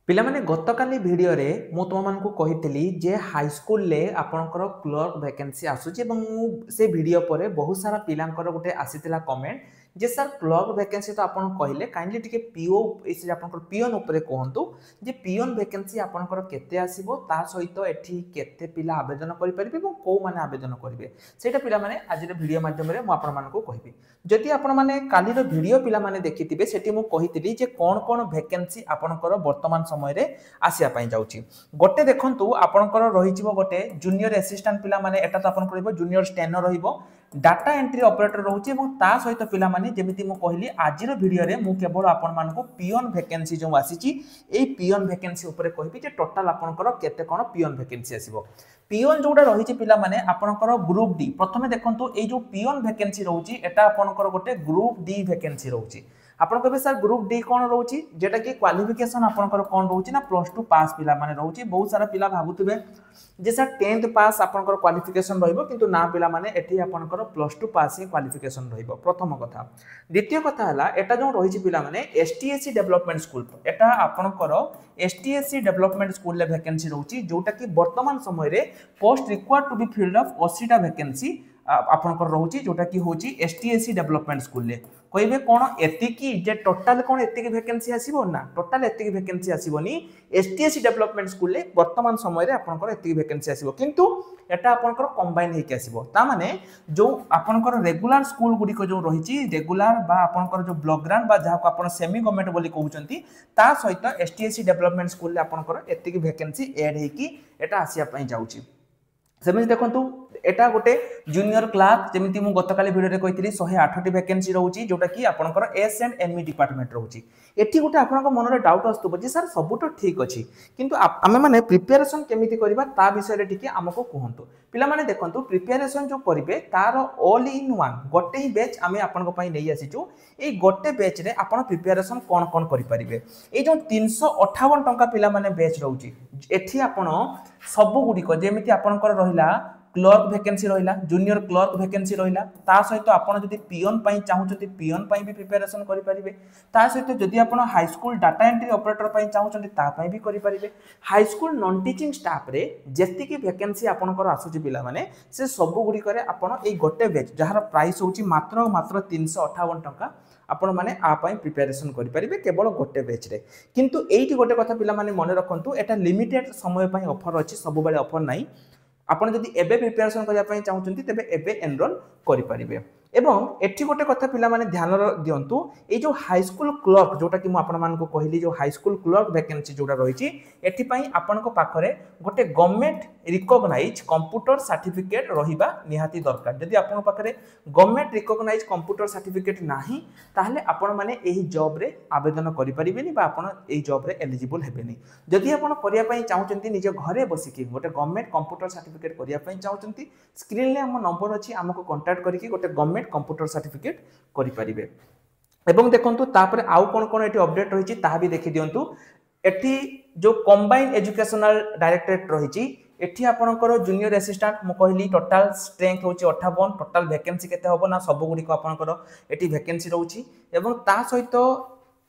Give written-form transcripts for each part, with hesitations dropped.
पिला माने गतकाली वीडियो रे मु तुम मानकु कहितली जे हाई स्कूल ले आपनकर क्लर्क वैकेंसी आसुची एवं से वीडियो परे बहुत सारा पिलांकर गोटे आसीतिला कमेंट जे सर क्लर्क वैकेंसी तो आपन कहले काइंडली टिके पीओ इस आपनकर पियन ऊपर कहंतु जे पियन वैकेंसी आपनकर केते आसीबो ता सहित एठी केते पिला आवेदन करि परिबे एवं को माने आवेदन करिवे सेटा पिला माने आज रे वीडियो माध्यम रे मु आपन मानकु कहबी जदि आपन माने काली रो वीडियो पिला माने देखितिबे सेठी मु कहितली जे कोन कोन वैकेंसी आपनकर वर्तमान समय रे आसिया पई जाउची गोटे देखंतु आपनकर रहिजिवो गोटे जूनियर असिस्टेंट पिला माने एटा तो आपन करबो जूनियर स्टेनो रहिबो डाटा एंट्री ऑपरेटर रहउची एवं ता सहित पिला माने जेमिति मु कहली आज रो वीडियो रे मु केवल आपन मानको पियन वैकेंसी जो आसीची एई पियन वैकेंसी ऊपर कहबी जे टोटल आपनकर केते कोन पियन वैकेंसी आसीबो पियन जोडा रहिची पिला माने आपनकर ग्रुप डी प्रथमे देखंतु एई जो पियन वैकेंसी रहउची एटा आपनकर गोटे ग्रुप डी वैकेंसी रहउची आपन कहबे सर ग्रुप डी कोन रहउची जेटा कि क्वालिफिकेशन आपनकर कोन रहउची ना +2 पास पिला माने रहउची बहुत सारा पिला भाबुतबे जे सर 10th पास आपनकर क्वालिफिकेशन रहिबो किंतु ना पिला माने एठी आपनकर +2 पास ही क्वालिफिकेशन रहिबो प्रथम कथा द्वितीय कथा हला एटा जो रहिची पिला माने एसटीएससी डेवलपमेंट स्कूल एटा आपनकर एसटीएससी डेवलपमेंट स्कूल ले वैकेंसी रहउची जोटा कि वर्तमान समय रे post required to be filled of 80 टा वैकेंसी आपनकर रहउची जोटा कि होची एसटीएससी डेवलपमेंट स्कूल ले कहबे कोन एतिकी जे टोटल कोन एतिकी वैकेंसी आसीबो ना टोटल एतिकी वैकेंसी आसीबोनी एसटीएससी डेवलपमेंट स्कूल ले वर्तमान समय रे आपनकर एतिकी वैकेंसी आसीबो किंतु एटा आपनकर कंबाइन हेकि आसीबो ता माने जो आपनकर रेगुलर स्कूल गुडी को जो रहिची रेगुलर बा आपनकर जो ब्लॉक ग्रांट बा जहा को आपन सेमी गवर्नमेंट बोली कहउचंती ता सहित एसटीएससी डेवलपमेंट स्कूल ले आपनकर एतिकी वैकेंसी ऐड हेकि एटा आसिया पई जाउची सेमिस देखंतु एटा गोटे जूनियर क्लार्क जेमिति मु गतकाली वीडियो रे कहितली 108 टी वैकेंसी रहउची जोटा कि आपनकर एस एंड एमई डिपार्टमेंट रहउची एठी गोटे आपनकर मन रे डाउट आस्तु जे सर सब तो ठीक अछि किंतु आमे माने प्रिपरेशन केमिति करबा ता विषय रे टिके हमको कहंतु पिला माने देखंतु प्रिपरेशन जो करिवे तार ऑल इन वन गोटे ही बैच आमे आपनको पई नै आसीचू ए गोटे बैच रे आपन प्रिपरेशन कोन कोन करि परिबे ए जो 358 टंका पिला माने बैच रहउची एठी आपन सब गुडी को जेमिति आपनकर रहिला क्लर्क वैकेंसी रहिला जूनियर क्लर्क वैकेंसी रहिला ता सहित आपण जदी पियन पई चाहुचंती पियन पई भी प्रिपरेशन करि परिबे ता सहित जदी आपण high school data entry operator पई चाहुचंती ता पई भी करि परिबे high school non teaching staff रे जेति की वैकेंसी आपनकर आसुची पिला माने से सब गुडी करे आपण ए गोटे बैच जहार प्राइस होची मात्र 358 टंका आपण माने आ पई प्रिपरेशन करि परिबे केवल गोटे बैच रे किंतु एइटी गोटे कथा पिला माने मन रखंतु एटा लिमिटेड समय पई ऑफर अछि सब बेले ऑफर नाही आपण जदी एबे प्रिपरेशन करिया पई चाहुचंती तबे एबे एनरोल करि परिबे एवं एठी गोटे कथा पिला माने ध्यान दियंतु ए जो हाई स्कूल क्लर्क जोटा कि मु आपण मानको कहिली जो हाई स्कूल क्लर्क वैकेंसी जोटा रहिची एठी पई आपनको पाखरे गोटे गवर्नमेंट रिकॉग्नाइज कंप्यूटर सर्टिफिकेट रहिबा निहाती दरकार जदी आपण पाखरे गवर्नमेंट रिकॉग्नाइज कंप्यूटर सर्टिफिकेट नाही ताहले आपण माने एही जॉब रे आवेदन करि परिबेनी बा आपण एही जॉब रे एलिजिबल हेबेनी जदी आपण करिया पई चाहुचंती निजे घरे बसिकी गोटे गवर्नमेंट कंप्यूटर सर्टिफिकेट करिया पई चाहुचंती स्क्रीन ले हम नंबर अछि हमको कांटेक्ट करिकि गोटे गवर्नमेंट कंप्यूटर सर्टिफिकेट करि परिबे एवं देखंतु तापर आउ कोन कोन एटी अपडेट रहिची ता भी देखि दियंतु एठी जो कंबाइंड एजुकेशनल डायरेक्टरेट रहिची एठी आपनकर जूनियर असिस्टेंट मु कहली टोटल स्ट्रेंथ होची 58 टोटल वैकेंसी केते होबो ना सब गुडी को आपनकर एठी वैकेंसी रहउची एवं ता सहित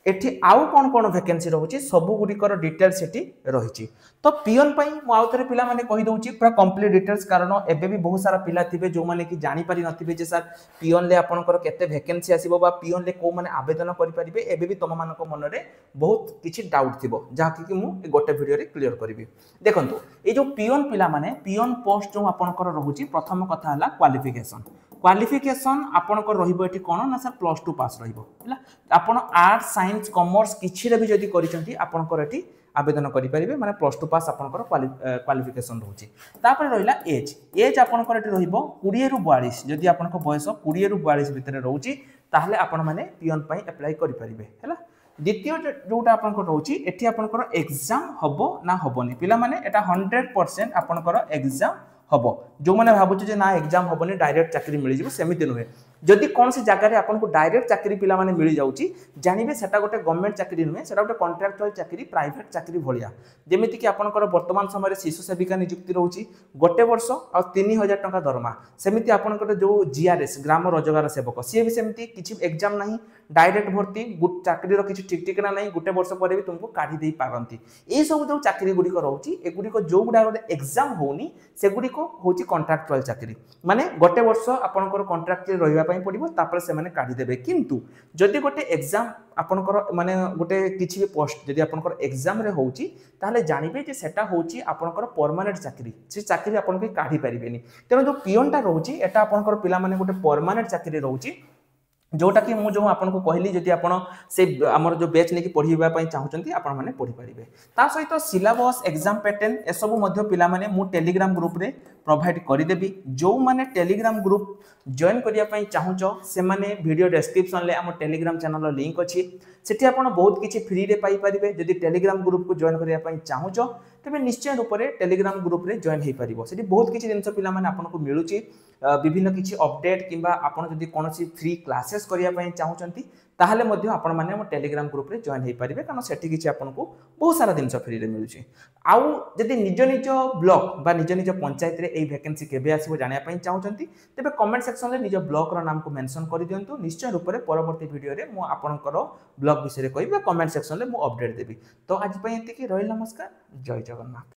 एठी आउ कोन वैकेंसी रहउची सब गुडी कर डिटेल्स एठी रहिची तो पियन पई मु आउथरे पिला माने कहि दउची पूरा कंप्लीट डिटेल्स कारण एबे भी बहुत सारा पिला थिबे जो माने कि जानि पारि नथिबे जे सर पियन ले आपनकर केते वैकेंसी आसीबो बा पियन ले को माने आवेदन करि परिबे एबे भी तम मानको मन रे बहुत किछि डाउट थिबो जा कि मु गोटे वीडियो रे क्लियर करबी देखंतु ए जो पियन पिला माने पियन पोस्ट जो आपनकर रहउची प्रथम कथा हला क्वालिफिकेशन आपनकर रहिबो एठी कोन ना सर +2 पास रहिबो हला आपन आर्ट साइंस कॉमर्स किछि रे भी जदी करिसंती आपनकर एठी आवेदन करि परिबे माने +2 पास आपनकर क्वालिफिकेशन रहउची तापर रहिला एज आपनकर एठी रहिबो 20 रु 42 जदी आपनकर बयस 20 रु 42 भितरे रहउची ताहले आपण माने पियन पई अप्लाई करि परिबे हला द्वितीय जोटा आपनकर रहउची एठी आपनकर एग्जाम हबो ना हबोनी पिला माने एटा 100% आपनकर एग्जाम हबो जो माने भाबुछ जे ना एग्जाम हबोनी डायरेक्ट चाकरी मिलि जिवो सेमिति नुहे जदि कौन सी जगह रे आपन को डायरेक्ट चाकरी पिला माने मिलि जाउची जानिबे सेटा गोटे गवर्नमेंट चाकरी नुहे सेटा गोटे कॉन्ट्रैक्चुअल चाकरी प्राइवेट चाकरी भलिया जेमिति कि आपनकर वर्तमान समय रे शिशु सेविका नियुक्ति रहउची गोटे वर्ष आ 3000 टका दरमा सेमिति आपनकर जो जीआरएस ग्राम रोजगार सेवक सी भी सेमिति किछि एग्जाम नाही डायरेक्ट भर्ती चाकरीर किसी ठीक ठिकाना नहीं गोटे वर्ष पर भी तुमको काढ़ी दे पारती ये सब जो चाकरी गुड़िक रोचे एगुड़िक जो गुड़ा एग्जाम होनी सेगुड़िक हूँ कंट्राक्चुअल चाकरी माने गोटे वर्ष आपंकर कंट्राक्चुअल रही पड़ो तापर से काढ़ीदेवे किंतु जदि गोटे एग्जाम आपंकर माने गोटे किसी भी पोस्ट जदि आपंकर एग्जाम रे होची ताहले जानिबे जे सेटा होची आपंकर परमानेंट चाकरी से चाकरी आपन के काढ़ी परिबेनी तेनो जो पियनटा रोची एटा आपंकर पिला माने गोटे परमानेंट चाकरी रोची जोटा कि मुझे आपको कहली जदि आप आमर जो बैच नहीं पढ़ाई चाहते आपण मैंने पढ़ी पारे ता सहित सिलेबस एग्जाम पैटर्न एसबू पिला माने मु टेलीग्राम ग्रुप रे प्रोवाइड करदेवी जो माने टेलीग्राम ग्रुप जॉइन करने चाहूच से माने वीडियो डिस्क्रिप्शन ले आम टेलीग्राम चैनल लिंक अच्छी सेठी आप बहुत किसी फ्री रे पाई पारिबे जदि टेलीग्राम ग्रुप को जॉइन करने चाहूच तेज निश्चय रूप से टेलीग्राम ग्रुप रे जॉइन हो पार से बहुत किसी जिन पिला माने आपको मिलूँ विभिन्न किसी अपडेट किंबा आपन जदि कोनोसी फ्री क्लासेस करिया चाहूचंती ताहले मध्य आपण माने हम टेलीग्राम ग्रुप रे जॉइन हो पारे कारण सेठी किसी आपको बहुत सारा जिन फ्री रे मिलूँ आउ जदि निज निज ब्लॉक बा निज निज पंचायत रे एई वैकेंसी केबे आसीबो जानिया पई चाहूचंती तेबे कमेंट सेक्शन रे निज ब्लॉक रो नाम को मेंशन कर दियंतु निश्चय रूप से परवर्ती वीडियो रे मु आपनकर ब्लॉग विषय रे कहिबे कमेंट सेक्शन रे मु अपडेट देबी तो आज पई एति कि रहिल नमस्कार जय जगन्नाथ।